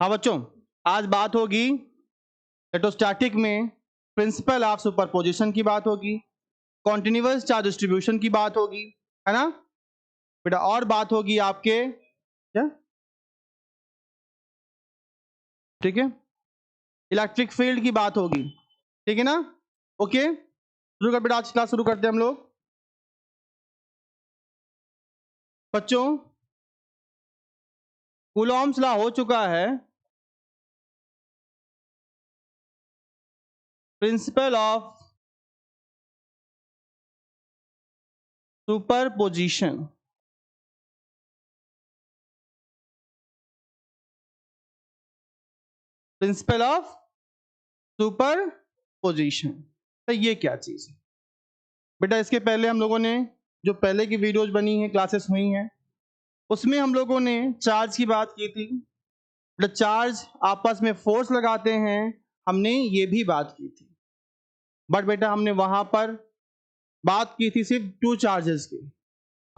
हाँ बच्चों, आज बात होगी इलेक्ट्रोस्टैटिक में प्रिंसिपल ऑफ सुपरपोजिशन की बात होगी, कॉन्टिन्यूअस चार्ज डिस्ट्रीब्यूशन की बात होगी, है ना बेटा। और बात होगी आपके क्या, ठीक है, इलेक्ट्रिक फील्ड की बात होगी, ठीक है ना। ओके, शुरू कर बेटा, आज क्लास शुरू करते हैं हम लोग। बच्चों, कूलॉम्स लॉ हो चुका है, principle of superposition, principle of superposition. तो ये क्या चीज है बेटा? इसके पहले हम लोगों ने जो पहले की वीडियोज बनी है, क्लासेस हुई हैं, उसमें हम लोगों ने चार्ज की बात की थी। बेटा चार्ज आपस में फोर्स लगाते हैं, हमने ये भी बात की थी। बट बेटा हमने वहां पर बात की थी सिर्फ टू चार्जेस की।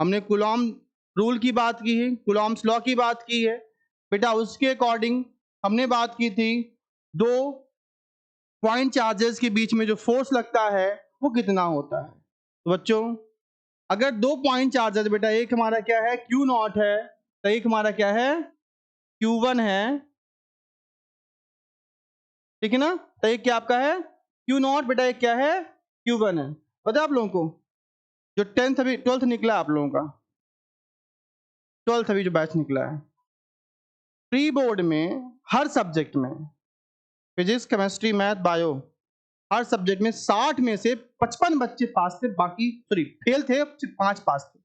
हमने कूलॉम रूल की बात की है, कूलॉम्स लॉ की बात की है बेटा। उसके अकॉर्डिंग हमने बात की थी दो पॉइंट चार्जेस के बीच में जो फोर्स लगता है वो कितना होता है। तो बच्चों, अगर दो पॉइंट चार्जेस बेटा, एक हमारा क्या है क्यू नॉट है, तो एक हमारा क्या है Q1 है, ठीक है ना। तो एक क्या आपका है क्यू नॉट बेटा, एक क्या है Q1 है। पता है आप लोगों को, जो 10th अभी 12th निकला आप लोगों का, 12th अभी जो बैच निकला है, प्री बोर्ड में हर सब्जेक्ट में, फिजिक्स केमिस्ट्री मैथ बायो, हर सब्जेक्ट में 60 में से 55 बच्चे पास थे, बाकी सॉरी फेल थे, सिर्फ 5 पास थे।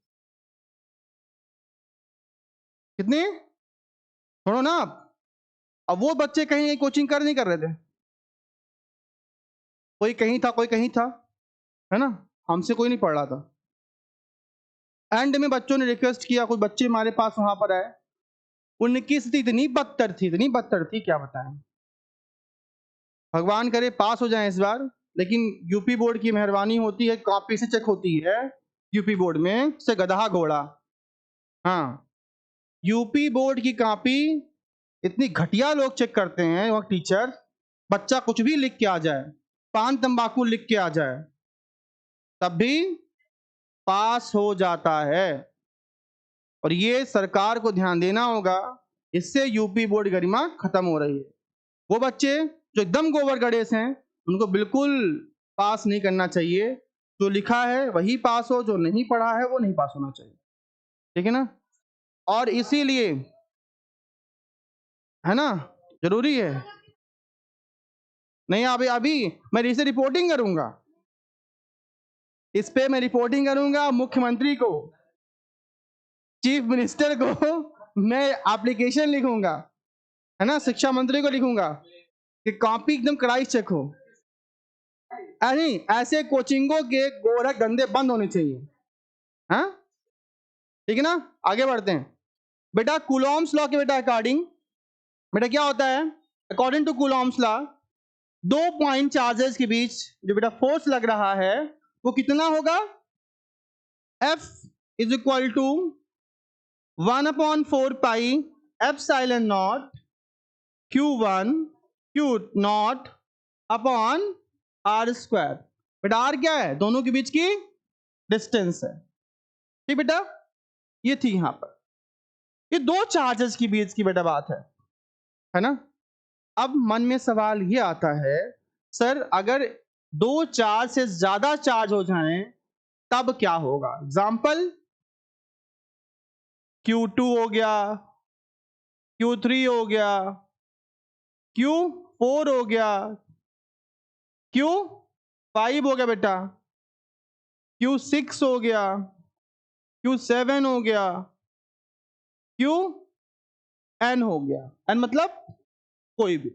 कितने छोड़ो ना आप। अब वो बच्चे कहीं कोचिंग कर नहीं कर रहे थे, कोई कहीं था कोई कहीं था, है ना, हमसे कोई नहीं पढ़ रहा था। एंड में बच्चों ने रिक्वेस्ट किया, कुछ बच्चे हमारे पास वहां पर आए, उनकी स्थिति इतनी बदतर थी क्या बताएं। भगवान करे पास हो जाए इस बार, लेकिन यूपी बोर्ड की मेहरबानी होती है, कॉपी से चेक होती है यूपी बोर्ड में से गधा घोड़ा। हाँ, यूपी बोर्ड की कॉपी इतनी घटिया लोग चेक करते हैं, वो टीचर, बच्चा कुछ भी लिख के आ जाए, पान तंबाकू लिख के आ जाए, तब भी पास हो जाता है। और ये सरकार को ध्यान देना होगा, इससे यूपी बोर्ड गरिमा खत्म हो रही है। वो बच्चे जो एकदम गोबर गणेश हैं, उनको बिल्कुल पास नहीं करना चाहिए। जो लिखा है वही पास हो, जो नहीं पढ़ा है वो नहीं पास होना चाहिए, ठीक है ना। और इसीलिए, है ना, जरूरी है। नहीं अभी अभी मैं इसे रिपोर्टिंग करूंगा, इस पे मैं रिपोर्टिंग करूंगा मुख्यमंत्री को, चीफ मिनिस्टर को मैं एप्लीकेशन लिखूंगा, है ना, शिक्षा मंत्री को लिखूंगा कि कॉपी एकदम कड़ाई चेक हो। नहीं, ऐसे कोचिंगों के गोरा गंदे बंद होने चाहिए, हाँ, ठीक है ना। आगे बढ़ते हैं बेटा, कूलॉम्स लॉ के बेटा अकॉर्डिंग, बेटा क्या होता है, अकॉर्डिंग टू कूलॉम्स लॉ, दो पॉइंट चार्जेस के बीच जो बेटा फोर्स लग रहा है वो कितना होगा, F is equal to 1/4 pi epsilon naught Q1 Q not upon R square. बेटा R क्या है, दोनों के बीच की डिस्टेंस है, ठीक बेटा। ये थी यहां पर, ये दो चार्जेस के बीच की बेटा बात है ना। अब मन में सवाल ये आता है, सर अगर दो चार्ज से ज्यादा चार्ज हो जाएं तब क्या होगा। एग्जाम्पल, Q2 हो गया, Q3 हो गया, Q4 हो गया, Q5 हो गया बेटा, Q6 हो गया, Q7 हो गया, Qn हो गया। n मतलब कोई भी।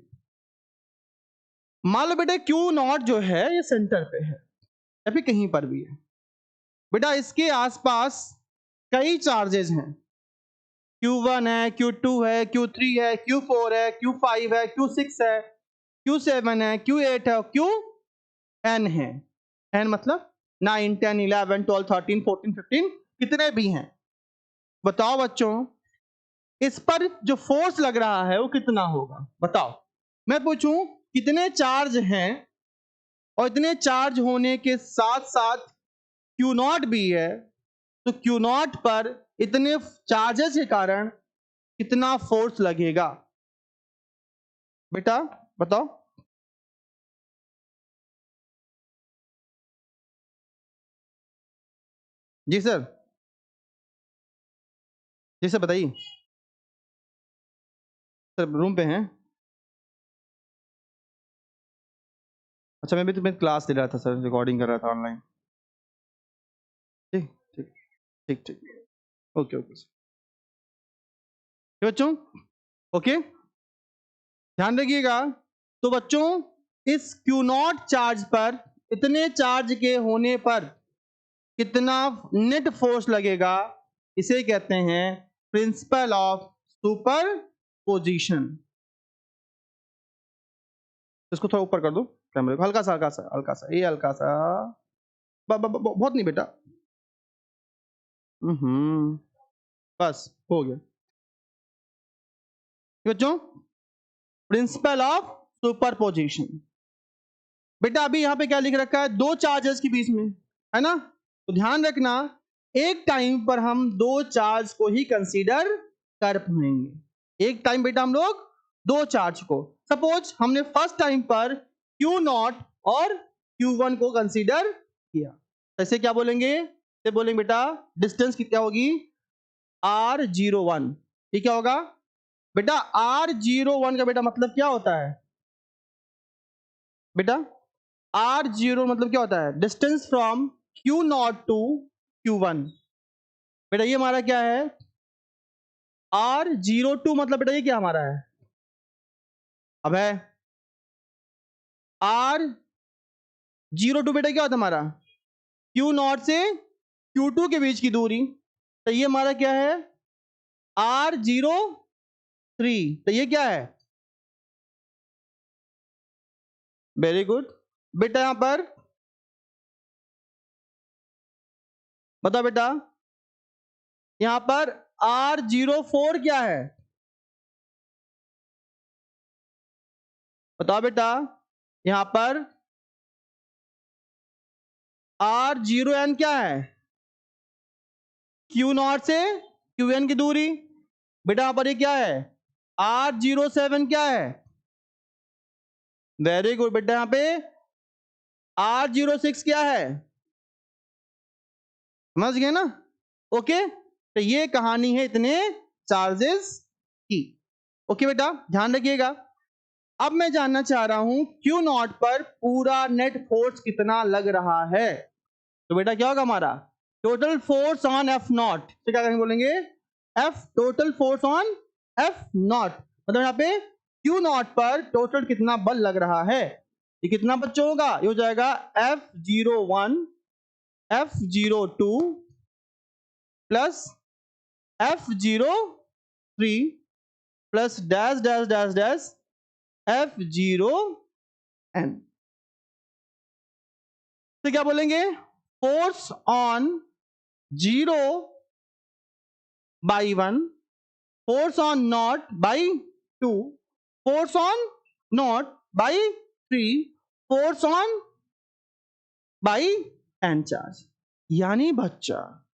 मान लो बेटा Q नॉट जो है ये सेंटर पे है या फिर कहीं पर भी है बेटा, इसके आसपास कई चार्जेस हैं, Q1 है, Q2 है, Q3 है, Q4 है, Q5 है, Q6 है, Q7 है, Q8 है, Qn है। n मतलब 9 10 11 12 13 14 15 कितने भी हैं। बताओ बच्चों, इस पर जो फोर्स लग रहा है वो कितना होगा, बताओ। मैं पूछूं कितने चार्ज हैं और इतने चार्ज होने के साथ साथ क्यू नॉट भी है, तो क्यू नॉट पर इतने चार्जेस के कारण कितना फोर्स लगेगा बेटा, बताओ। जी सर, जी सर बताइए। सर रूम पे हैं। अच्छा, मैं भी तुम्हें क्लास दे रहा था सर, रिकॉर्डिंग कर रहा था ऑनलाइन। ठीक ठीक ठीक ठीक, ओके ओके सर। बच्चों ओके, ध्यान रखिएगा। तो बच्चों इस क्यू नॉट चार्ज पर, इतने चार्ज के होने पर कितना नेट फोर्स लगेगा, इसे कहते हैं प्रिंसिपल ऑफ सुपर पोजिशन। इसको थोड़ा ऊपर कर दो कैमरे को, हल्का सा हल्का सा हल्का सा, ये हल्का सा, बहुत नहीं बेटा, बस हो गया। बच्चों प्रिंसिपल ऑफ सुपरपोजिशन, बेटा अभी यहां पे क्या लिख रखा है, दो चार्जेस के बीच में, है ना। तो ध्यान रखना एक टाइम पर हम दो चार्ज को ही कंसीडर कर पाएंगे। एक टाइम बेटा हम लोग दो चार्ज को, सपोज हमने फर्स्ट टाइम पर क्यू नॉट और क्यू वन को कंसीडर किया, ऐसे क्या बोलेंगे, ये बोलेंगे बेटा डिस्टेंस कितना होगी, r01। ये क्या होगा बेटा, r01 का बेटा मतलब क्या होता है बेटा, r0 मतलब क्या होता है, distance from Q naught to Q one. बेटा ये हमारा क्या है, r02 मतलब बेटा ये क्या हमारा है, अब है r02 बेटा क्या होता है हमारा, क्यू नॉट से क्यू टू के बीच की दूरी। तो ये हमारा क्या है, r03। तो ये क्या है, वेरी गुड बेटा। यहां पर बताओ बेटा, यहां पर r04 क्या है, बताओ बेटा। यहां पर r0n क्या है, क्यू नॉट से क्यू एन की दूरी। बेटा यहां पर ये क्या है, r07 क्या है, वेरी गुड बेटा। यहां पे r06 क्या है, समझ गए ना, ओके। तो ये कहानी है इतने चार्जेस की, ओके बेटा ध्यान रखिएगा। अब मैं जानना चाह रहा हूं क्यू नॉट पर पूरा नेट फोर्स कितना लग रहा है, तो बेटा क्या होगा हमारा, total force on F not, तो क्या करेंगे, बोलेंगे F total force on F not, मतलब यहाँ पे क्यू नॉट पर टोटल कितना बल लग रहा है, ये कितना बच्चों होगा, ये हो जाएगा F01 F02 plus F03 plus dash dash dash dash F0n। तो क्या बोलेंगे, force on 0 by 1, force on naught by 2, force on naught by 3, force on by n charge. यानी बच्चा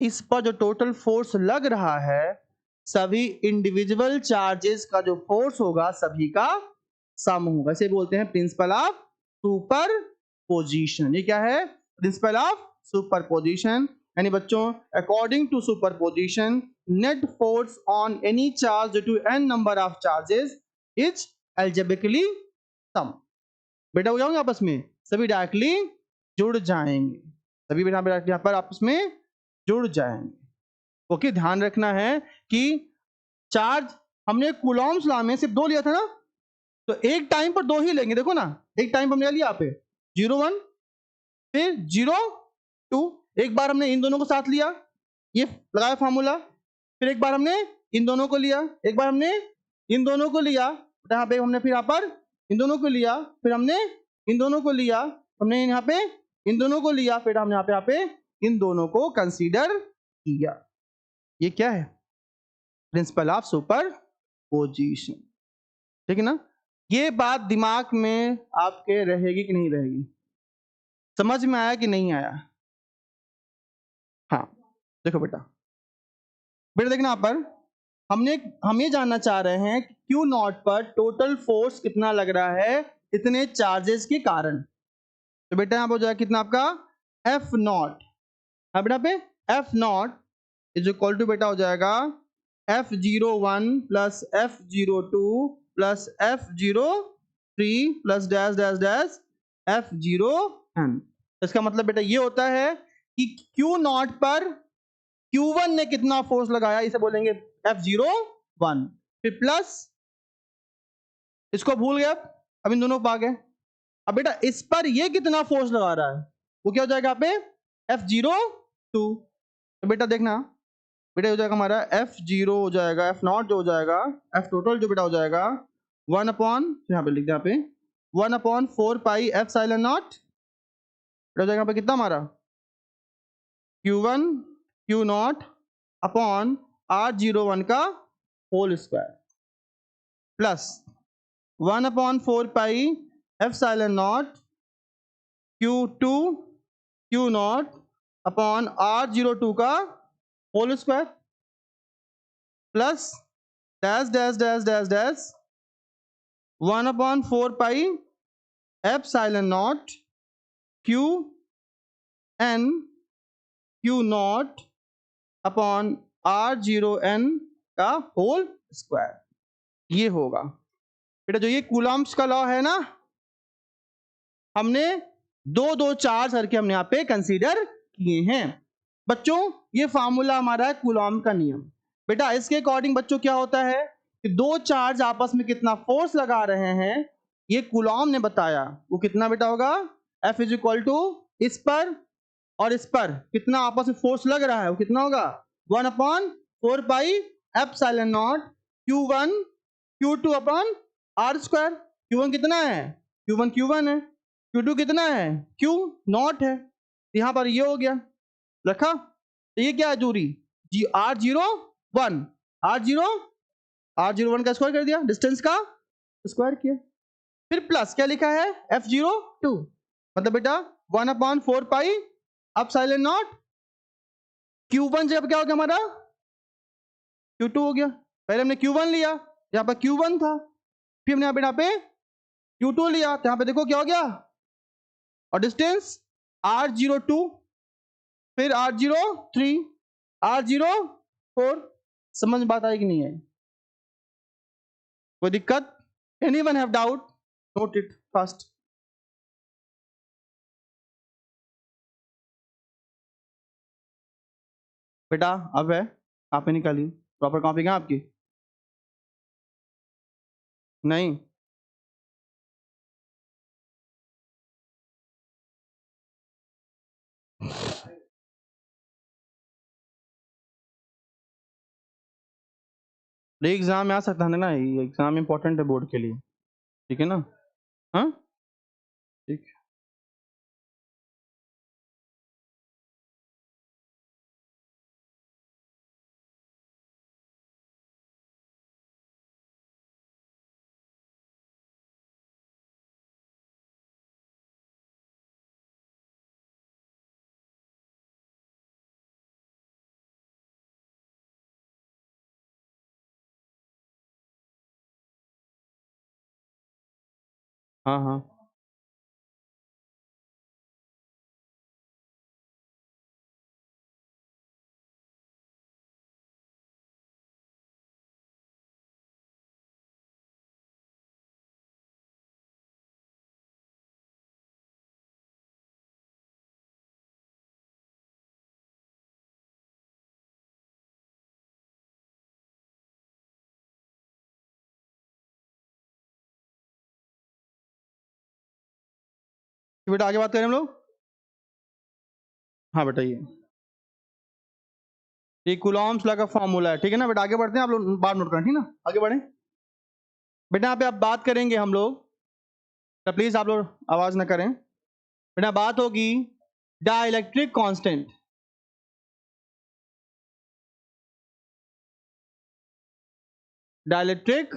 इस पर जो टोटल फोर्स लग रहा है, सभी इंडिविजुअल चार्जेस का जो फोर्स होगा सभी का सम होगा, इसे बोलते हैं प्रिंसिपल ऑफ सुपर पोजिशन। ये क्या है, प्रिंसिपल ऑफ सुपर पोजिशन। यानी बच्चों according to superposition net force on any charge due to n number of charges is algebraically sum. बेटा हो जाओगे आपस में, सभी डायरेक्टली जुड़ जाएंगे, सभी बेटा यहाँ पर आपस में जुड़ जाएंगे। ओके ध्यान रखना है कि चार्ज हमने कूलॉम्स लॉ में सिर्फ दो लिया था ना, तो एक टाइम पर दो ही लेंगे, देखो ना एक टाइम पर हमने लिया यहाँ पे 01 फिर 02, एक बार हमने इन दोनों को साथ लिया, ये लगाया फॉर्मूला, फिर एक बार हमने इन दोनों को लिया, एक बार हमने इन दोनों को लिया, यहाँ पे हमने फिर यहाँ पर इन दोनों को लिया, फिर हमने इन दोनों को लिया, हमने यहाँ पे इन दोनों को लिया, फिर हमने यहाँ पे इन दोनों को कंसीडर किया। ये क्या है, प्रिंसिपल ऑफ सुपरपोजिशन। ठीक है ना, ये बात दिमाग में आपके रहेगी कि नहीं रहेगी? समझ में आया कि नहीं आया? हाँ, देखो बेटा, देखना यहाँ पर हम ये जानना चाह रहे हैं कि क्यू नॉट पर टोटल फोर्स कितना लग रहा है इतने चार्जेस के कारण। तो बेटा यहाँ पर हो जाएगा कितना आपका एफ नॉट, हाँ बेटा पे F naught is equal to बेटा हो जाएगा F01 plus F02 plus F03 plus dash dash dash F0n। इसका मतलब बेटा ये होता है कि Q नॉट पर Q1 ने कितना फोर्स लगाया, इसे बोलेंगे F01, फिर प्लस, इसको भूल गए अब इन दोनों को पा गए। अब बेटा इस पर ये कितना फोर्स लगा रहा है, वो क्या हो जाएगा यहाँ पे F02। तो बेटा देखना, बेटा हो जाएगा हमारा F0 हो जाएगा, F नॉट जो हो जाएगा, F टोटल जो बेटा हो जाएगा 1 अपॉन, यहाँ पे लिख दिया, यहाँ पे 1 upon 4 pi epsilon not, बेटा हो जाएगा यहाँ पे कितना हमारा Q1 Q not upon R01 का whole square plus 1 upon 4 pi epsilon naught Q2 Q not upon R02 का whole square plus dash dash dash dash dash 1 upon 4 pi epsilon naught Q N Q naught upon R0n का whole square. ये होगा बेटा, जो ये Coulomb's का law है ना, हमने दो दो चार्ज करके हमने यहाँ पे कंसीडर किए हैं बच्चों। ये फार्मूला हमारा है कूलम्ब का नियम। बेटा इसके अकॉर्डिंग बच्चों क्या होता है कि दो चार्ज आपस में कितना फोर्स लगा रहे हैं, ये कूलम्ब ने बताया। वो कितना बेटा होगा, F इज इक्वल टू इस पर और इस पर कितना आपस में फोर्स लग रहा है, वो कितना होगा 1 upon 4 pi epsilon naught Q1 Q2 upon R square. Q1 कितना है, Q1 Q1 है, Q2 कितना है, Q नॉट है। यहाँ पर ये हो गया रखा, तो ये क्या है दूरी जी R01, R01 का स्क्वायर कर दिया, डिस्टेंस का स्क्वायर किया, फिर प्लस क्या लिखा है F02, मतलब बेटा 1 upon 4 pi epsilon naught Q1 जब क्या हो गया हमारा Q2 हो गया। पहले हमने Q1 लिया, यहाँ पर Q1 था, फिर हमने यहाँ पे Q2 लिया, तो यहाँ पे देखो क्या हो गया, और डिस्टेंस R02, फिर R03, R04। समझ में बात आई कि नहीं है? कोई दिक्कत? Anyone have doubt? Note it fast. बेटा अब है, कॉपी निकालिए, प्रॉपर कॉपी कहाँ आपकी? नहीं, ये एग्जाम में आ सकता है ना, ये एग्जाम इंपॉर्टेंट है बोर्ड के लिए, ठीक है ना? हाँ ठीक है। हाँ हाँ तो बेटा आगे बात करें हम लोग। हाँ बेटा ये कूलॉम्स लॉ का फॉर्मूला है, ठीक है ना बेटा? आगे बढ़ते हैं, आप लोग बात नोट करें, ठीक ना? आगे बढ़े बेटा। यहाँ पे आप बात करेंगे हम लोग, तो प्लीज आप लोग आवाज ना करें बेटा। बात होगी डाइलेक्ट्रिक कांस्टेंट। Dielectric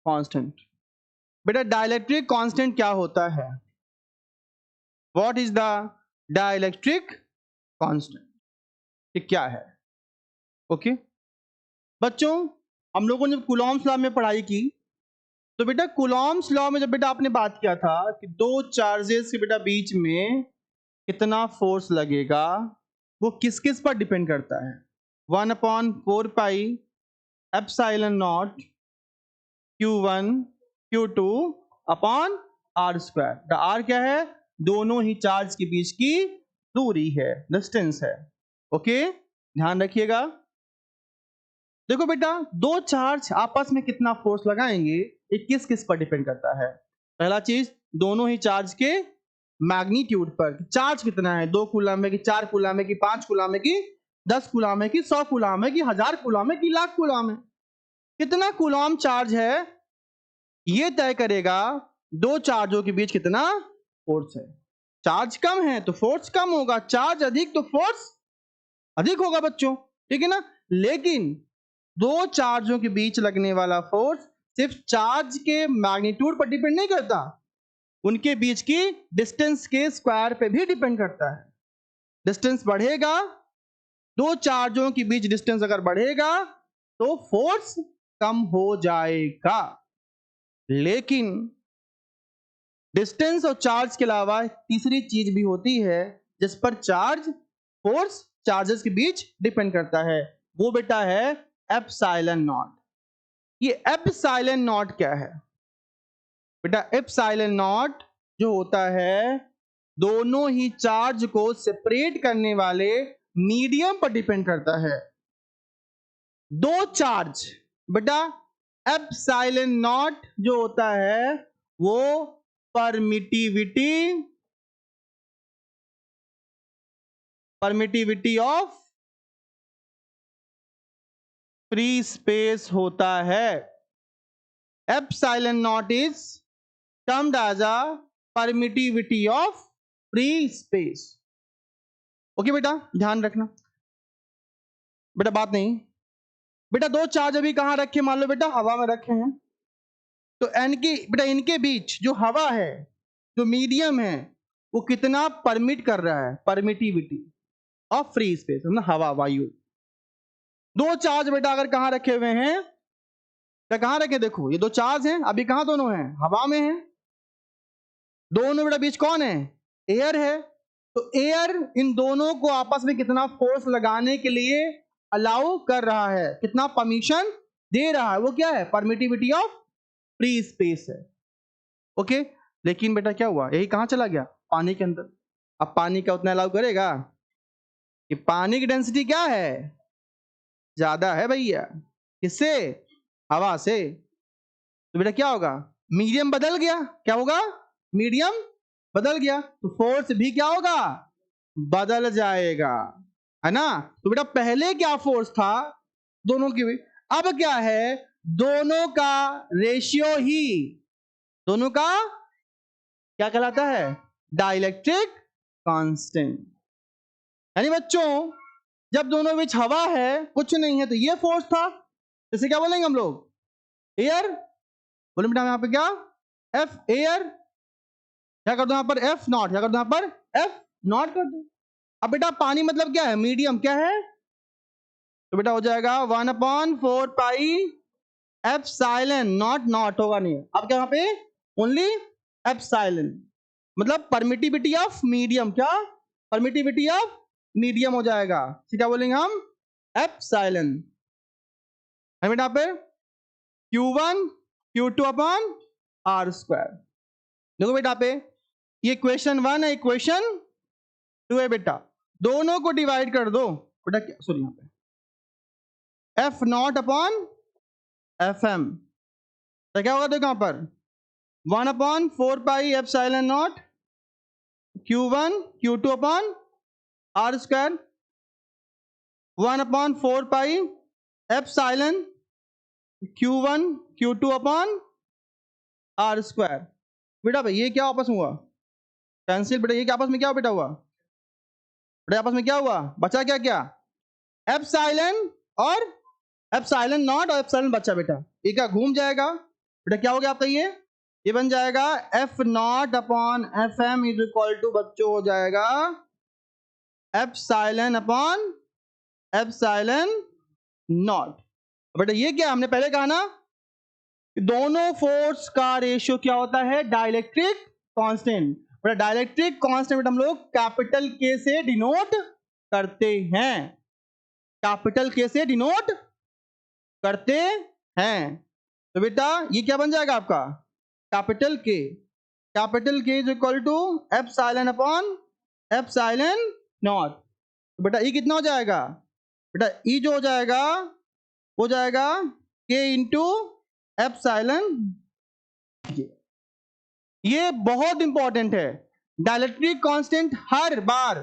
constant. बेटा डाइलेक्ट्रिक कांस्टेंट क्या होता है? What is the dielectric constant? ये क्या है? ओके बच्चों, हम लोगों ने कूलॉम्स लॉ में पढ़ाई की, तो बेटा कूलॉम्स लॉ में जब बेटा आपने बात किया था कि दो चार्जेस के बेटा बीच में कितना फोर्स लगेगा, वो किस किस पर डिपेंड करता है? 1/4 pi epsilon naught Q1 Q2 upon R square. R क्या है? दोनों ही चार्ज के बीच की दूरी है, डिस्टेंस है। ओके ध्यान रखिएगा। देखो बेटा दो चार्ज आपस में कितना फोर्स लगाएंगे ये किस किस पर डिपेंड करता है? पहला चीज दोनों ही चार्ज के मैग्नीट्यूड पर, चार्ज कितना है, 2 कूलम है कि 4 कूलम है कि 5 कूलम है कि 10 कूलम है कि 100 कूलम है कि 1000 कूलम है कि लाख कूलम है, कितना कूलम चार्ज है ये तय करेगा दो चार्जों के बीच कितना फोर्स है। चार्ज कम है तो फोर्स कम होगा, चार्ज अधिक तो फोर्स अधिक होगा बच्चों, ठीक है ना। लेकिन दो चार्जों के बीच लगने वाला फोर्स सिर्फ चार्ज के मैग्नीट्यूड पर डिपेंड नहीं करता, उनके बीच की डिस्टेंस के स्क्वायर पे भी डिपेंड करता है। डिस्टेंस बढ़ेगा, दो चार्जों के बीच डिस्टेंस अगर बढ़ेगा तो फोर्स कम हो जाएगा। लेकिन डिस्टेंस और चार्ज के अलावा तीसरी चीज भी होती है जिस पर चार्ज फोर्स चार्जेस के बीच डिपेंड करता है, वो बेटा है एप्सिलॉन नॉट। ये एप्सिलॉन नॉट क्या है बेटा? एप्सिलॉन नॉट जो होता है दोनों ही चार्ज को सेपरेट करने वाले मीडियम पर डिपेंड करता है। दो चार्ज बेटा एप्सिलॉन नॉट जो होता है वो परमिटिविटी ऑफ फ्री स्पेस होता है। Epsilon naught is termed as a permittivity of free space. Okay बेटा ध्यान रखना। बेटा बात नहीं, बेटा दो चार्ज अभी कहां रखे, मान लो बेटा हवा में रखे हैं, तो बेटा इनके बीच जो हवा है, जो मीडियम है, वो कितना परमिट कर रहा है, परमिटिविटी ऑफ फ्री स्पेस, मतलब हवा वायु। दो चार्ज बेटा अगर कहां रखे हुए हैं, बेटा कहां रखे, देखो ये दो चार्ज हैं, अभी कहां दोनों हैं, हवा में हैं। दोनों बेटा बीच कौन है, एयर है। तो एयर इन दोनों को आपस में कितना फोर्स लगाने के लिए अलाउ कर रहा है, कितना परमिशन दे रहा है, वो क्या है, परमिटिविटी ऑफ फ्री स्पेस है। ओके लेकिन बेटा क्या हुआ, यही कहां चला गया, पानी के अंदर। अब पानी का उतना अलाउ करेगा कि पानी की डेंसिटी क्या है, ज्यादा है भैया, किससे, हवा से। तो बेटा क्या होगा, मीडियम बदल गया, क्या होगा, मीडियम बदल गया, तो फोर्स भी क्या होगा, बदल जाएगा, है ना। तो बेटा पहले क्या फोर्स था दोनों की, अब क्या है, दोनों का रेशियो ही, दोनों का क्या कहलाता है, डाइलेक्ट्रिक कांस्टेंट। यानी बच्चों जब दोनों बीच हवा है, कुछ नहीं है, तो ये फोर्स था, जैसे क्या बोलेंगे हम लोग, एयर। बोले बेटा यहां पे क्या, एफ एयर, क्या कर दो यहां पर, एफ नॉट, क्या कर दो यहां पर, एफ नॉट कर दो। अब बेटा पानी मतलब क्या है, मीडियम, क्या है, तो बेटा हो जाएगा 1/4 पाई एप्सिलॉन नॉट, नॉट होगा नहीं, अब क्या, यहाँ पे ओनली एप्सिलॉन, मतलब परमिटिविटी ऑफ मीडियम, क्या, परमिटिविटी ऑफ मीडियम हो जाएगा, क्या बोलेंगे हम, एप्सिलॉन। है बेटा पे Q1 Q2 upon R square. देखो बेटा पे ये क्वेश्चन 1 है, क्वेश्चन 2 है बेटा, दोनों को डिवाइड कर दो बेटा, सॉरी यहाँ पे F naught upon F M, तो क्या होगा, देखो यहाँ पर 1/4 pi epsilon naught Q1 Q2 upon R square, 1/4 pi epsilon Q1 Q2 upon R square. बेटा भाई ये क्या आपस में हुआ, कैंसिल, बेटा ये क्या आपस में क्या बेटा हुआ, बेटा आपस में क्या हुआ, बचा क्या क्या, एप्सिलॉन और एप्सिलॉन नॉट और एप्सिलॉन बचा बेटा, ये क्या घूम जाएगा बेटा, क्या हो गया आपका ये बन जाएगा F naught upon F M is equal to बच्चों हो जाएगा एप्सिलॉन अपॉन एप्सिलॉन नॉट। बेटा ये क्या हमने पहले कहा ना, दोनों फोर्स का रेशियो क्या होता है, डाइलेक्ट्रिक कांस्टेंट। बेटा डाइलेक्ट्रिक कांस्टेंट बेटा हम लोग कैपिटल के से डिनोट करते हैं, कैपिटल के से डिनोट करते हैं। तो बेटा ये क्या बन जाएगा आपका कैपिटल के is equal to epsilon upon epsilon naught. तो बेटा ई कितना हो जाएगा बेटा, ई जो हो जाएगा के इंटू एप्सिलॉन। ये बहुत इंपॉर्टेंट है, डाइलेक्ट्रिक कांस्टेंट हर बार,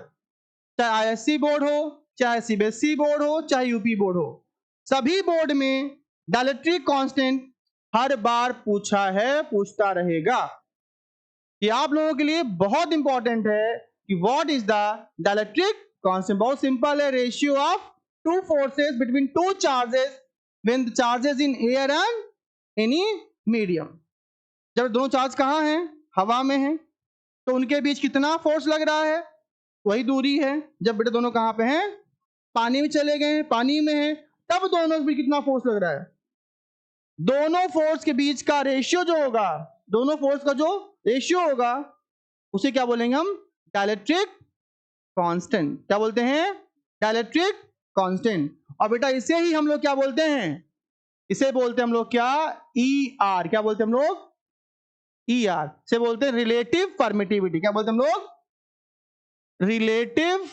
चाहे आईएससी बोर्ड हो, चाहे सीबीएसई बोर्ड हो, चाहे यूपी बोर्ड हो, सभी बोर्ड में डाइलेक्ट्रिक कांस्टेंट हर बार पूछता रहेगा। ये आप लोगों के लिए बहुत इंपॉर्टेंट है कि what is the dielectric constant. बहुत सिंपल है, ratio of two forces between two charges when the charges in air and any medium. जब दोनों चार्ज कहाँ हैं, हवा में हैं, तो उनके बीच कितना फोर्स लग रहा है, वही दूरी है। जब बेटे दोनों कहाँ पे हैं, पानी में चले गए, पानी में हैं, तब दोनों के बीच कितना फोर्स लग रहा है, दोनों फोर्स के बीच का रेशियो जो होगा, दोनों फोर्स का जो रेशियो होगा उसे क्या बोलेंगे हम, डाइलेक्ट्रिक कांस्टेंट। क्या बोलते हैं, डाइलेक्ट्रिक कांस्टेंट। और बेटा इसे ही हम लोग क्या बोलते हैं, इसे बोलते हैं हम लोग क्या, ई आर। क्या बोलते हैं हम लोग, ई आर से बोलते हैं रिलेटिव परमिटिविटी। क्या बोलते हैं हम लोग, relative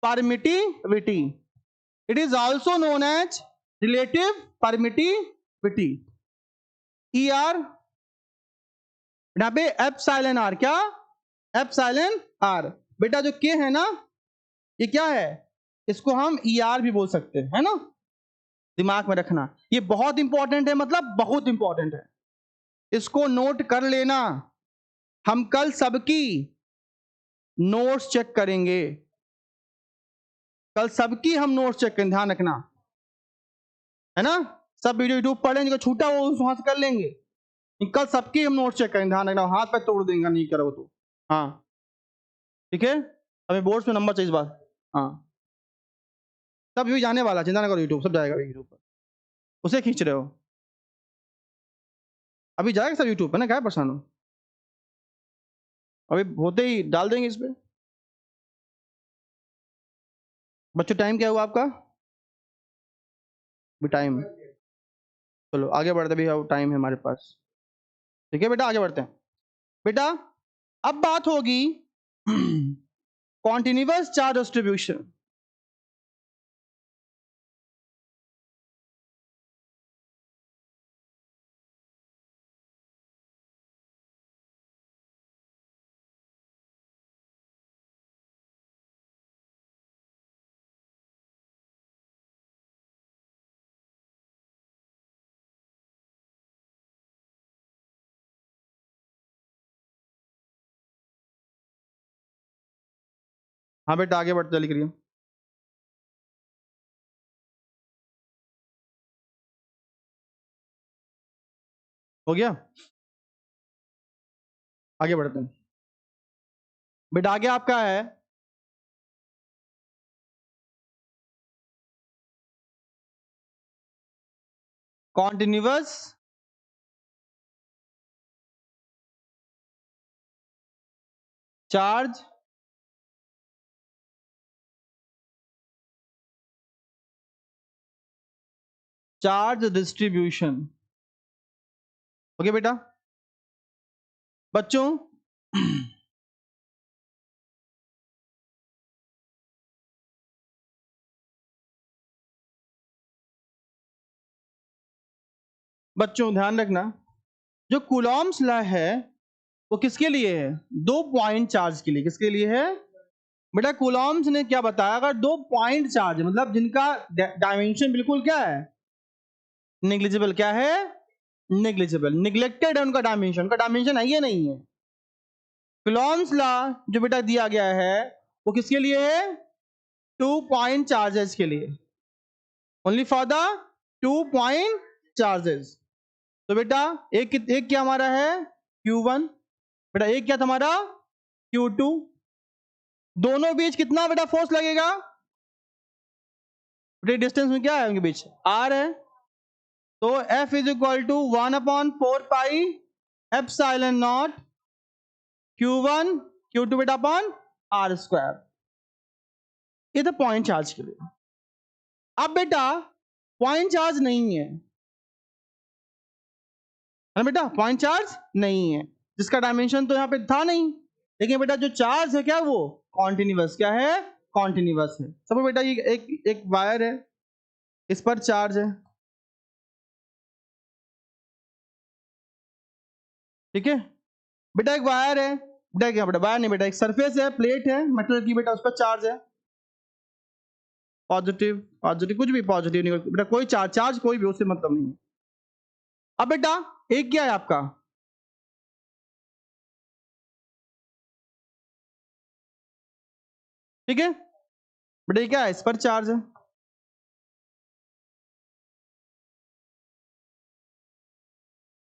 permittivity. It is also known as relative permittivity. E R यहाँ पे एप्सिलॉन आर, क्या एप्सिलॉन आर। बेटा जो के है ना, ये क्या है, इसको हम ई आर भी बोल सकते हैं, है ना, दिमाग में रखना, ये बहुत इंपॉर्टेंट है, मतलब बहुत इंपॉर्टेंट है, इसको नोट कर लेना। हम कल सबकी नोट्स चेक करेंगे, कल सबकी हम नोट्स चेक करेंगे, ध्यान रखना, है ना। सब वीडियो यूट्यूब पढ़ेंगे, जो छूटा वो वहां से कर लेंगे, कल सबकी हम नोट्स चेक करेंगे, ध्यान रखना, हाथ पे तोड़ देंगे नहीं करो तो। हाँ ठीक है, हमें बोर्ड्स में नंबर चाहिए इस बार। हाँ सब भी जाने वाला, चिंता ना करो, यूट्यूब सब जाएगा यूट्यूब पर, उसे खींच रहे हो, अभी जाएगा सब यूट्यूब पर ना, क्या परेशान हो, अभी होते ही डाल देंगे इस पे। बच्चों टाइम क्या हुआ आपका, भी टाइम, चलो आगे बढ़ते, भी टाइम है हमारे पास, ठीक है बेटा आगे बढ़ते हैं। बेटा अब बात होगी कॉन्टिन्यूअस चार्ज डिस्ट्रीब्यूशन। हाँ बेटा आगे बढ़ते लिख रही हूँ, हो गया, आगे बढ़ते हैं। बेटा आगे आपका है कॉन्टिन्यूअस चार्ज डिस्ट्रीब्यूशन। ओके बेटा बच्चों बच्चों ध्यान रखना, जो कूलॉम्स लॉ है वो किसके लिए है, दो पॉइंट चार्ज के लिए, किसके लिए है, बेटा कूलॉम्स ने क्या बताया, अगर 2 पॉइंट चार्ज मतलब जिनका डायमेंशन बिल्कुल क्या है, नेग्लिजिबल, क्या है, नेग्लिजिबल, निग्लेक्टेड है उनका डायमेंशन है ये नहीं है। कूलॉम्स लॉ जो बेटा दिया गया है वो किसके लिए है, 2 पॉइंट चार्जेस के लिए, only for the 2 point charges. तो बेटा एक क्या हमारा है Q1, बेटा एक क्या था हमारा Q2, दोनों बीच कितना बेटा फोर्स लगेगा, बेटा डिस्टेंस में क्या है उनके बीच, R है, तो F is equal to 1/4 pi epsilon naught Q1 Q2 बेटा अपॉन R स्क्वायर। ये था पॉइंट चार्ज के लिए। अब बेटा पॉइंट चार्ज नहीं है बेटा, पॉइंट चार्ज नहीं है, जिसका डायमेंशन तो यहाँ पे था नहीं, लेकिन बेटा जो चार्ज है क्या वो कॉन्टिन्यूअस, क्या है, कॉन्टिन्यूअस है। सब बेटा ये एक वायर है, इस पर चार्ज है, ठीक है बेटा, एक वायर है बेटा, क्या बेटा वायर नहीं बेटा, एक सरफेस है, प्लेट है मेटल की बेटा, उस पर चार्ज है, पॉजिटिव पॉजिटिव कुछ भी पॉजिटिव नहीं बेटा, कोई चार्ज कोई भी उससे मतलब नहीं है। अब बेटा एक क्या है आपका, ठीक है बेटा, ये क्या है, इस पर चार्ज है,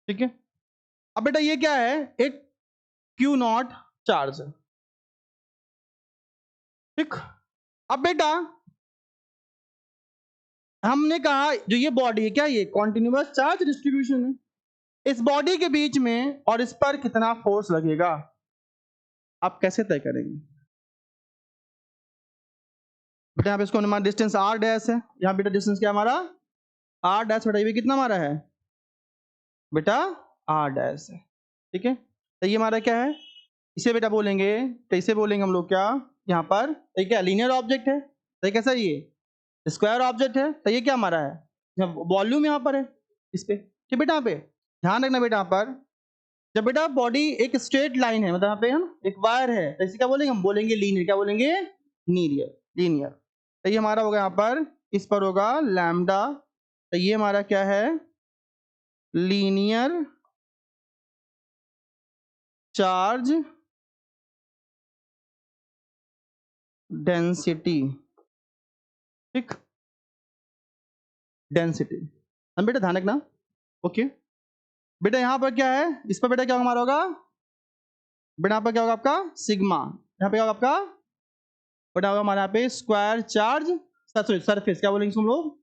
ठीक है। अब बेटा ये क्या है, एक Q0 चार्ज है, ठीक। अब बेटा हमने कहा जो ये बॉडी है क्या, ये कॉन्टिन्यूअस चार्ज डिस्ट्रीब्यूशन है, इस बॉडी के बीच में और इस पर कितना फोर्स लगेगा, आप कैसे तय करेंगे बेटा। यहाँ पे इसको हमारा डिस्टेंस R डैश है, यहाँ बेटा डिस्टेंस क्या हमारा R डैश, बेटा ये कितना हमारा है बेटा R डैश है, ठीक है। तो ये हमारा क्या है, इसे बेटा बोलेंगे, तो इसे बोलेंगे हम लोग क्या, यहाँ पर ये क्या लीनियर ऑब्जेक्ट है, तो कैसा ये स्क्वायर ऑब्जेक्ट है, तो ये क्या हमारा है वॉल्यूम यहाँ पर है इस पे, ठीक बेटा। यहाँ पे ध्यान रखना बेटा, यहाँ पर जब बेटा बॉडी एक स्ट्रेट लाइन है, मतलब यहाँ पे हम एक वायर है, तो इसे क्या बोलेंगे, हम बोलेंगे लीनियर, क्या बोलेंगे लीनियर। तो ये हमारा होगा यहाँ पर, इस पर होगा लैम्डा, तो ये हमारा क्या है लीनियर चार्ज डेंसिटी, ठीक, डेंसिटी। हम बेटा ध्यान रखना, ओके बेटा। यहाँ पर क्या है, इस पर बेटा क्या हमारा होगा बेटा, यहाँ पर क्या होगा आपका सिग्मा, यहाँ पे होगा आपका बेटा होगा हमारे यहाँ पे स्क्वायर चार्ज, सॉरी सरफेस, क्या बोलेंगे हम लोग,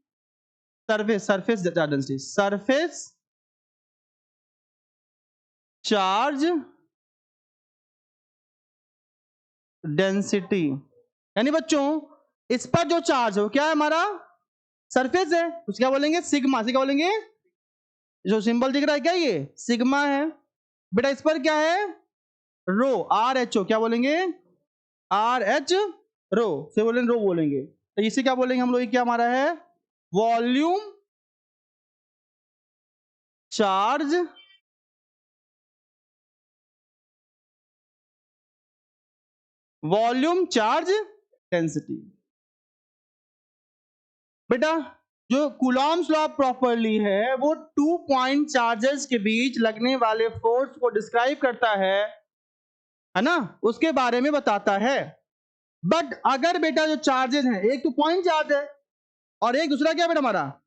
surface charge density, surface charge density, यानी बच्चों इस पर जो चार्ज हो क्या है हमारा सरफेस है, उसको क्या बोलेंगे सिग्मा, से क्या बोलेंगे, जो सिंबल दिख रहा है क्या ये सिग्मा है बेटा। इस पर क्या है रो, RH, क्या बोलेंगे RH रो, से बोलेंगे रो बोलेंगे, तो इसे क्या बोलेंगे हम लोग, क्या हमारा है वॉल्यूम चार्ज डेंसिटी। बेटा जो कूलॉम्स लॉ प्रॉपर्ली है वो 2 पॉइंट चार्जेस के बीच लगने वाले फोर्स को डिस्क्राइब करता है ना, उसके बारे में बताता है। बट अगर बेटा जो चार्जेस हैं, एक तो पॉइंट चार्ज है और एक दूसरा क्या बेटा हमारा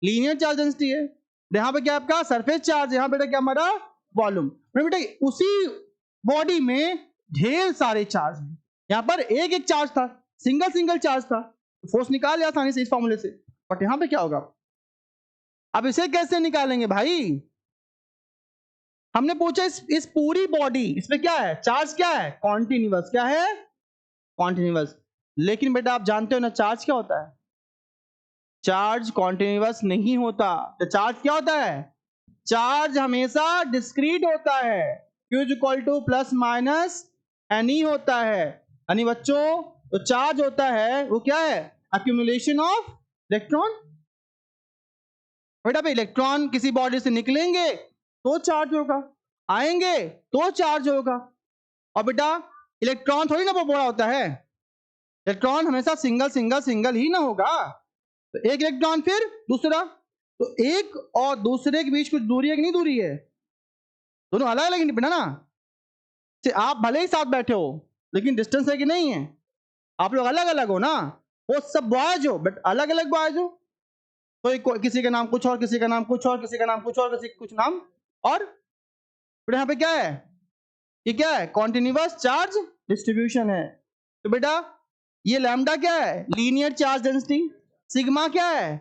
लीनियर चार्ज डेंसिटी है, यहाँ पे क्या आपका सरफेस चार्ज, यहाँ बेटा क्या हमारा वॉल्यूम, बेटा उसी बॉडी में ढेर सारे चार्ज हैं, यहाँ पर एक एक चार्ज था, सिंगल चार्ज था, फोर्स निकाल लिया आसानी से इस फॉर्मूले से, बट यहाँ पे क्या होगा, अब इसे कैसे निकालेंगे भाई, हमने पूछा इस पूरी बॉडी, इसमें क्या है चार्ज, क्या है कॉन्टिन्यूअस, क्या है कॉन्टिन्यूअस, लेकिन बेटा आप जानते हो ना चार्ज क्या होता है, चार्ज कॉन्टिन्यूअस नहीं होता, तो चार्ज क्या होता है, चार्ज हमेशा डिस्क्रीट होता है, Q equal two plus minus any होता है, यानी बच्चों तो चार्ज होता है वो क्या है एक्यूमुलेशन ऑफ इलेक्ट्रॉन, बेटा इलेक्ट्रॉन किसी बॉडी से निकलेंगे तो चार्ज होगा, आएंगे तो चार्ज होगा, और बेटा इलेक्ट्रॉन थोड़ी ना बड़ा होता है, इलेक्ट्रॉन हमेशा सिंगल सिंगल सिंगल ही ना होगा, तो एक इलेक्ट्रॉन फिर दूसरा, तो एक और दूसरे के बीच कुछ दूरी है कि नहीं दूरी है, दोनों अलग अलग इंडिपेंडेंट ना, आप भले ही साथ बैठे हो लेकिन डिस्टेंस है कि नहीं है, आप लोग अलग अलग हो ना, वो सब बॉयज हो बट अलग अलग बॉयज हो, तो किसी का नाम कुछ और, किसी का नाम कुछ और, किसी का नाम कुछ और, किसी का कुछ नाम और, फिर यहाँ पे क्या है, ये क्या है, कॉन्टिन्यूअस चार्ज डिस्ट्रीब्यूशन है। तो बेटा ये लैम्डा क्या है, लीनियर चार्ज डेंसिटी, सिग्मा क्या है,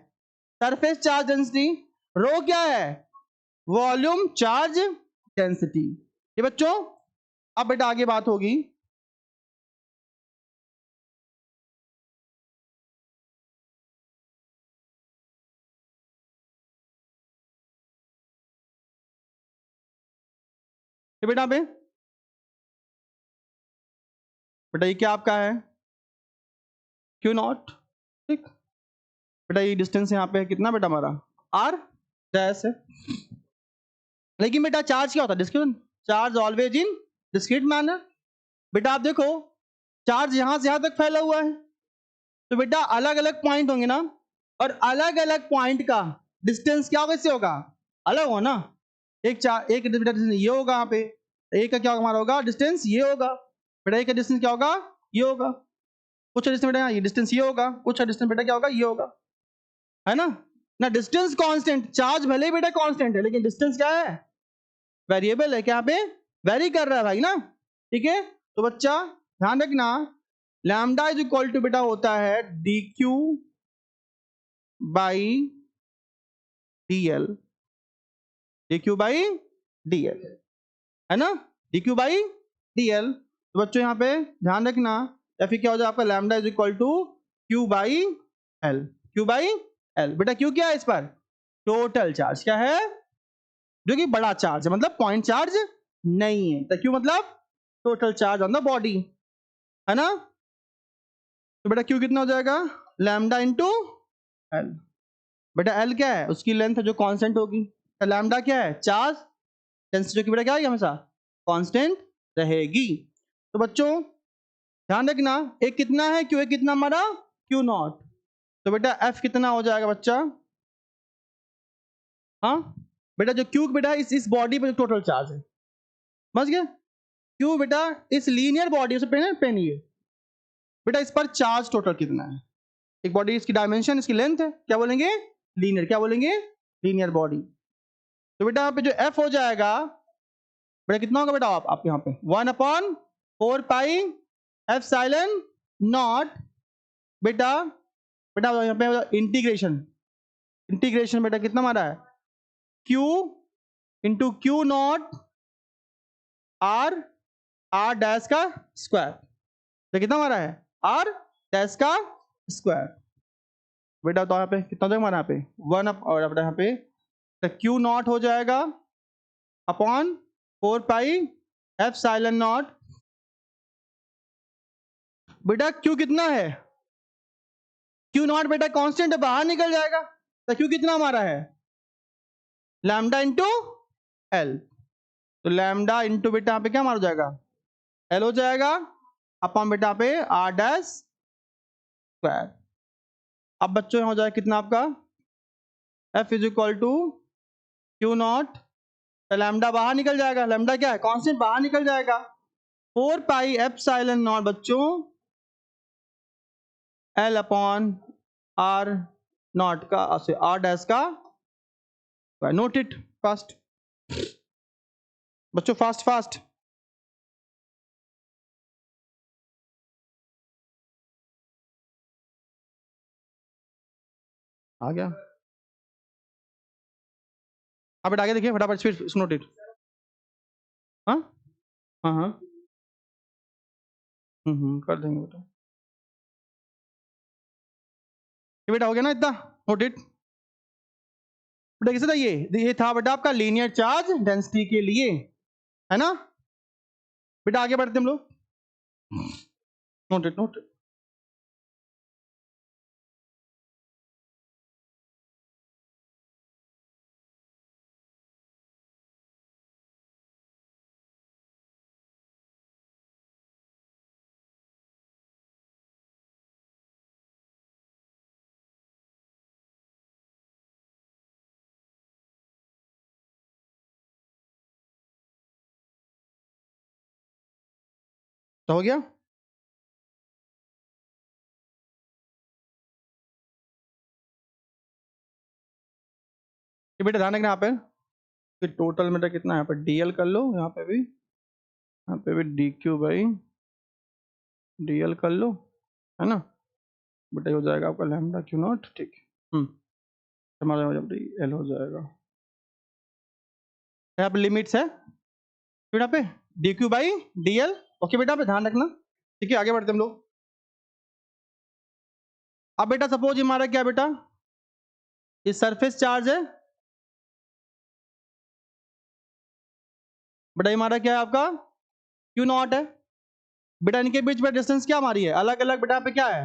सरफेस चार्ज डेंसिटी, रो क्या है, वॉल्यूम चार्ज डेंसिटी। ये बच्चों अब बेटा आगे बात होगी, बेटा बेटा ये क्या आपका है, क्यू नॉट, ठीक बेटा, ये डिस्टेंस यहाँ पे कितना बेटा हमारा आर डैश है, लेकिन बेटा चार्ज क्या होता है, discrete charge always in discrete manner. बेटा आप देखो चार्ज यहां से यहां तक फैला हुआ है, तो बेटा अलग अलग पॉइंट होंगे ना, और अलग अलग पॉइंट का डिस्टेंस क्या कैसे होगा, अलग हो ना, एक बेटा डिस्टेंस ये होगा, यहाँ पे एक का क्या हमारा होगा डिस्टेंस ये होगा, बेटा एक का डिस्टेंस क्या होगा ये होगा, कुछ डिस्टेंस बेटा ये डिस्टेंस ये होगा, कुछ डिस्टेंस बेटा क्या होगा ये होगा, है ना, ना डिस्टेंस कांस्टेंट, चार्ज भले ही बेटा कांस्टेंट है लेकिन डिस्टेंस क्या है, वेरिएबल है, क्या पे वेरी कर रहा है भाई ना, ठीक है। तो बच्चा ध्यान रखना, लैम्डा इज इक्वल टू बेटा होता है D Q by D L, D Q by D L, है ना, D Q by D L. तो बच्चों यहाँ पे ध्यान रखना, या फिर क्या हो जाए आपका lambda is equal to Q by L, Q by L, बेटा क्यू क्या है इस पर, टोटल चार्ज क्या है, जो कि बड़ा चार्ज है, मतलब पॉइंट चार्ज नहीं है, तो क्यों मतलब total charge on the body, है ना। तो बेटा क्यू कितना हो जाएगा, लैम्डा इंटू एल, बेटा एल क्या है उसकी लेंथ जो कांस्टेंट होगी, तो लैम्डा क्या है चार्ज डेंसिटी, जो कि बेटा क्या है हमेशा कांस्टेंट रहेगी। तो बच्चों ध्यान रखना, एक कितना है क्यू, एक कितना हमारा क्यू नॉट, तो बेटा एफ कितना हो जाएगा बच्चा, हाँ बेटा जो क्यू बेटा इस बॉडी पर टोटल चार्ज है, समझ गए, क्यू बेटा इस लीनियर बॉडी से पेन ये बेटा इस पर चार्ज टोटल कितना है, एक बॉडी इसकी डायमेंशन इसकी लेंथ है, क्या बोलेंगे लीनियर, क्या बोलेंगे लीनियर बॉडी। तो बेटा यहाँ पे जो एफ हो जाएगा बेटा कितना होगा बेटा, आप यहाँ पे 1/4 पाई एफ साइलन नॉट, बेटा बेटा यहाँ पे इंटीग्रेशन, इंटीग्रेशन बेटा कितना हमारा है Q into Q naught R, R dash का स्क्वायर, तो कितना हमारा है आर डैश का स्क्वायर, बेटा तो यहाँ पे कितना होगा हमारा यहाँ पे 1 और बेटा यहाँ पे क्यू नॉट हो जाएगा upon 4 pi epsilon not, बेटा क्यू कितना है, क्यू नॉट बेटा कांस्टेंट है बाहर निकल जाएगा, तो क्यू कितना हमारा है लैम्डा इंटू एल, तो लैम्डा इंटू बेटा यहाँ पे क्या हमारा हो जाएगा एल हो जाएगा अपॉन बेटा पे आर डैश स्क्वायर। अब बच्चों हो जाएगा कितना आपका F is equal to Q naught, तो लैम्डा बाहर निकल जाएगा, लैम्डा क्या है कांस्टेंट बाहर निकल जाएगा, 4 पाई एप्सिलॉन नॉट बच्चों एल अपॉन आर नॉट का आर डैश का, नोट इट फास्ट बच्चों, फास्ट फास्ट, आ गया, आप बेटा आगे देखिए फटाफट स्पीड नोट इट, हाँ हाँ हाँ कर देंगे बेटा, ये बेटा हो गया ना इतना, नोट इट बेटा, किसे था ये था बेटा आपका लीनियर चार्ज डेंसिटी के लिए, है ना, बेटा आगे बढ़ते हम लोग, नोट इट नोट इट। तो हो गया। ये बेटा ध्यान रखना यहाँ पे कि टोटल बेटा कितना है, यहाँ पे डीएल कर लो, यहाँ पे भी डी क्यू बाई डीएल कर लो, है ना बेटा, ये हो जाएगा आपका लैम्डा क्यू नॉट, ठीक। हमारा एल हो जाएगा, यहाँ पे लिमिट्स है बेटा पे D Q by D L. Okay बेटा पे ध्यान रखना, ठीक है। आगे बढ़ते हम लोग। अब बेटा सपोज हमारा क्या बेटा, ये सरफेस चार्ज है बेटा, ये हमारा क्या है आपका क्यू नॉट है बेटा, इनके बीच में डिस्टेंस क्या हमारी है अलग अलग बेटा, पे क्या है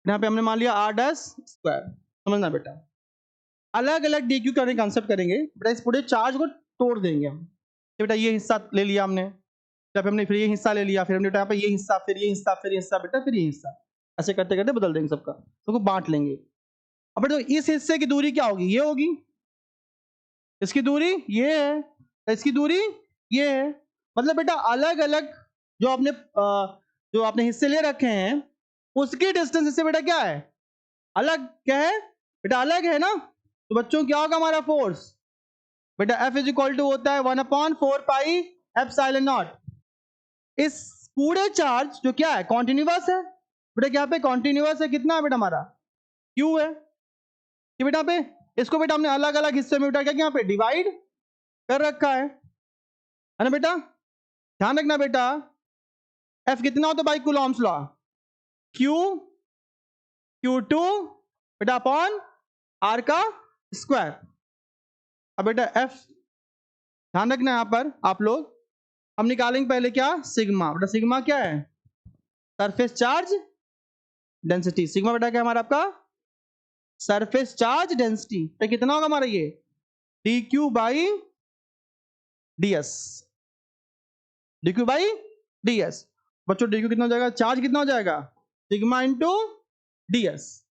यहाँ पे हमने मान लिया आर डैश स्क्वायर, समझना बेटा। अलग अलग डी क्यू करने कंसेप्ट करेंगे बेटा, इस पूरे चार्ज को तोड़ देंगे हम। तो बेटा ये हिस्सा ले लिया हमने, जब हमने फिर ये हिस्सा ले लिया, फिर हमने यहाँ पे ये हिस्सा, फिर ये हिस्सा, फिर ये हिस्सा बेटा, फिर ये हिस्सा, ऐसे करते करते बदल देंगे सबका, सबको बांट लेंगे। अब बेटा इस हिस्से की दूरी क्या होगी, ये होगी, इसकी दूरी ये है, इसकी दूरी ये है। मतलब बेटा अलग अलग जो आपने हिस्से ले रखे हैं उसकी डिस्टेंस से बेटा क्या है अलग, क्या है बेटा अलग है ना। तो बच्चों क्या होगा हमारा फोर्स बेटा, F इज इक्वल टू होता है 1/4 पाई एप्सिलॉन नॉट। इस पूरे चार्ज जो क्या है कॉन्टिन्यूअस है बेटा, क्या पे कॉन्टिन्यूअस है, कितना है बेटा हमारा Q है कि बेटा पे इसको बेटा हमने अलग अलग हिस्से में बेटा क्या यहाँ पे डिवाइड कर रखा है ना बेटा। ध्यान रखना बेटा F कितना होता है बाई कूलॉम्स लॉ, Q2 बेटा अपॉन R का स्क्वायर। अब बेटा F ध्यान रखना यहां पर आप लोग, हम निकालेंगे पहले क्या सिग्मा बेटा, सिग्मा क्या है सरफेस चार्ज डेंसिटी, सिग्मा बेटा क्या हमारा आपका सरफेस चार्ज डेंसिटी, तो कितना होगा हमारा ये D Q by D S, D Q by D S. बच्चों डी क्यू कितना हो जाएगा, चार्ज कितना हो जाएगा सिग्मा इंटू डी एस।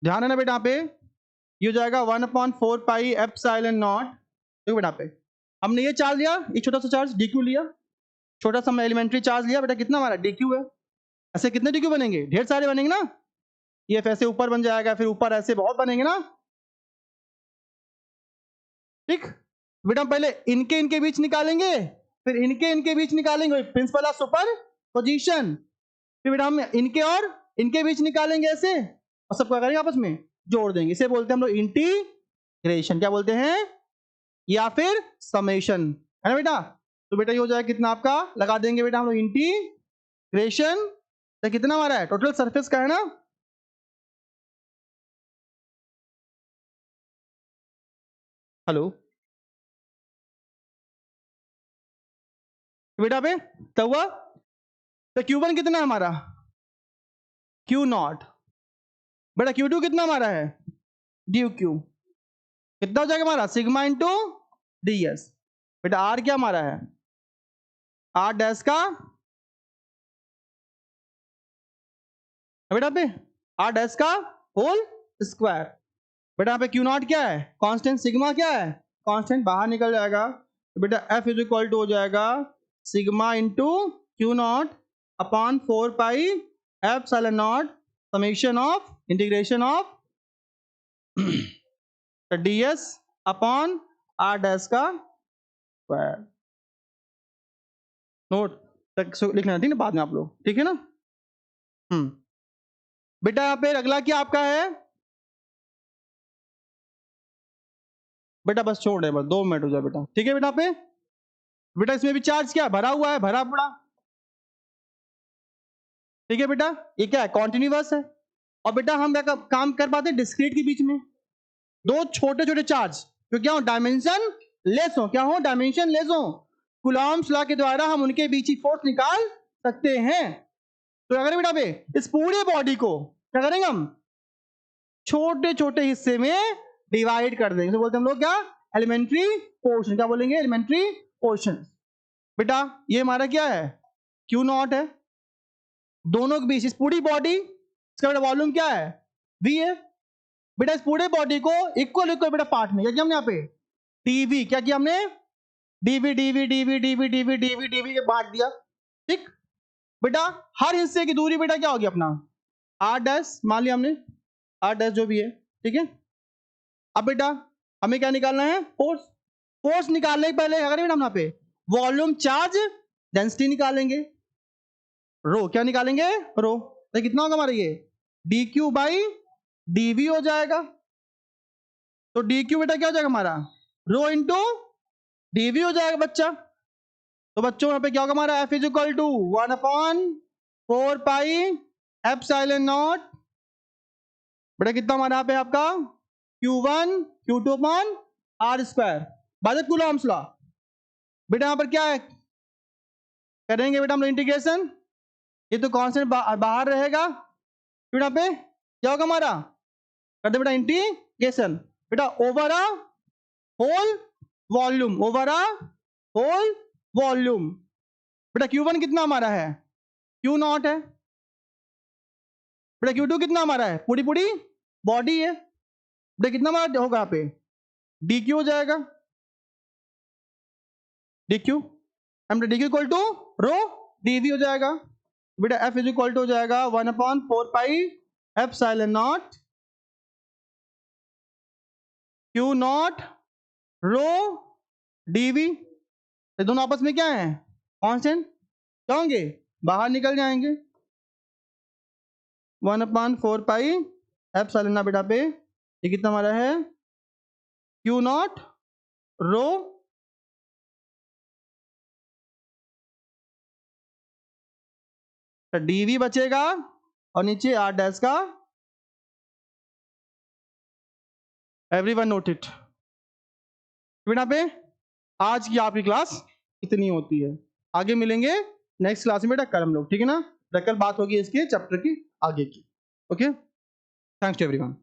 ध्यान है ना बेटा यहाँ पे ये हो जाएगा 1/4 पाई एप्सिलॉन नॉट। देखो बेटा पे हमने ये चार्ज लिया, एक छोटा सा चार्ज डी क्यू लिया, छोटा सा एलिमेंट्री चार्ज लिया बेटा, कितना हमारा डी क्यू है। ऐसे कितने डी क्यू बनेंगे, ढेर सारे बनेंगे ना, ये ऐसे ऊपर बन जाएगा, फिर ऊपर ऐसे बहुत बनेंगे ना, ठीक बेटा। पहले इनके इनके बीच निकालेंगे, फिर इनके बीच निकालेंगे, प्रिंसिपल ऑफ सुपर पोजीशन, फिर बेटा हम इनके और इनके बीच निकालेंगे ऐसे, और सबको करेंगे आपस में जोड़ देंगे, इसे बोलते हैं हम लोग इंटीग्रेशन, क्या बोलते हैं या फिर समेशन, है ना बेटा। तो बेटा ये हो जाएगा कितना आपका, लगा देंगे बेटा हम लोग इंटीग्रेशन, तो कितना हमारा है टोटल सरफेस का, है ना। हेलो बेटा पे तो हुआ, तो Q1 कितना है हमारा Q नॉट बेटा, Q2 कितना हमारा है डी क्यू, कितना हो जाएगा हमारा सिग्मा इंटू डी एस। बेटा R क्या हमारा है R डैश का बेटा पे R डैश का होल स्क्वायर। बेटा यहाँ पे Q नॉट क्या है कांस्टेंट, सिग्मा क्या है कांस्टेंट, बाहर निकल जाएगा, तो बेटा F इज इक्वल टू हो जाएगा sigma into Q not upon 4 pi epsilon not summation of integration of D S upon R dash का स्क्वायर। नोट तक लिखना ठीक है बाद में आप लोग, ठीक है ना। बेटा यहाँ पे अगला क्या आपका है बेटा, बस छोड़ रहे बस 2 मिनट हो जाए बेटा, ठीक है बेटा पे। बेटा इसमें भी चार्ज क्या भरा हुआ है, भरा पड़ा, ठीक है बेटा। ये क्या है कॉन्टिन्यूअस है, और बेटा हम क्या काम कर पाते हैं डिस्क्रीट के बीच में, दो छोटे छोटे चार्ज जो क्या हो डायमेंशन लेस हो, क्या हो डायमेंशन लेस हो, कूलॉम्स लॉ के द्वारा हम उनके बीच ही फोर्स निकाल सकते हैं। तो क्या करें बेटा पे इस पूरे बॉडी को क्या करेंगे हम छोटे छोटे हिस्से में डिवाइड कर देंगे, तो बोलते हैं हम लोग क्या एलिमेंट्री पोर्शन, क्या बोलेंगे एलिमेंट्री पोर्शन। बेटा ये हमारा क्या है क्यू नॉट है, दोनों के बीच इस पूरी बॉडी, इसका बेटा वॉल्यूम क्या है वी है। बेटा इस पूरे बॉडी को इक्वल इक्वल बेटा पार्ट में क्या किया हमने यहाँ पे टीवी, क्या किया हमने DV DV DV DV DV DV DV के बांट दिया, ठीक बेटा, हर हिस्से की दूरी बेटा क्या होगी अपना r डैश, मान लिया हमने r डैश जो भी है, ठीक है। अब बेटा हमें क्या निकालना है, फोर्स। फोर्स निकालने के पहले क्या करेंगे हम यहाँ पे वॉल्यूम चार्ज डेंसिटी निकालेंगे, रो क्या निकालेंगे, रो। तो कितना होगा हमारा ये D Q by D V हो जाएगा। तो डी क्यू बेटा क्या हो जाएगा हमारा रो इंटू डी वी हो जाएगा बच्चा। तो बच्चों यहाँ पे क्या होगा हमारा F is equal to 1/4 pi epsilon naught, बेटा कितना हमारा यहाँ पे आपका Q1 Q2 upon R square by the Coulomb's law. बेटा यहाँ पर क्या है करेंगे बेटा हम लोग इंटीग्रेशन, ये तो कांस्टेंट बाहर रहेगा, फिर यहाँ पे क्या होगा हमारा कर दे बेटा इंटीग्रेशन बेटा over a whole volume, over a whole volume. बेटा Q1 कितना हमारा है Q नॉट है, बेटा Q2 कितना हमारा है पूरी पूरी बॉडी है, बेटा कितना हमारा होगा यहाँ पे डी क्यू हो जाएगा, D Q D Q equal to rho D V हो जाएगा। बेटा एफ इज इक्वल टू हो जाएगा 1/4 pi epsilon naught Q naught rho D V. दोनों आपस में क्या है कांस्टेंट, क्या होंगे बाहर निकल जाएंगे। 1/4 पाई एप्सिलॉन नॉट बेटा पे ये कितना हमारा है क्यू नॉट रो डीवी बचेगा और नीचे आर डैश का, एवरीवन नोट इट। बेटा पे आज की आपकी क्लास इतनी होती है, आगे मिलेंगे नेक्स्ट क्लास में बेटा कल हम लोग, ठीक है ना। कल बात होगी इसके चैप्टर की आगे की। Okay, thanks to everyone.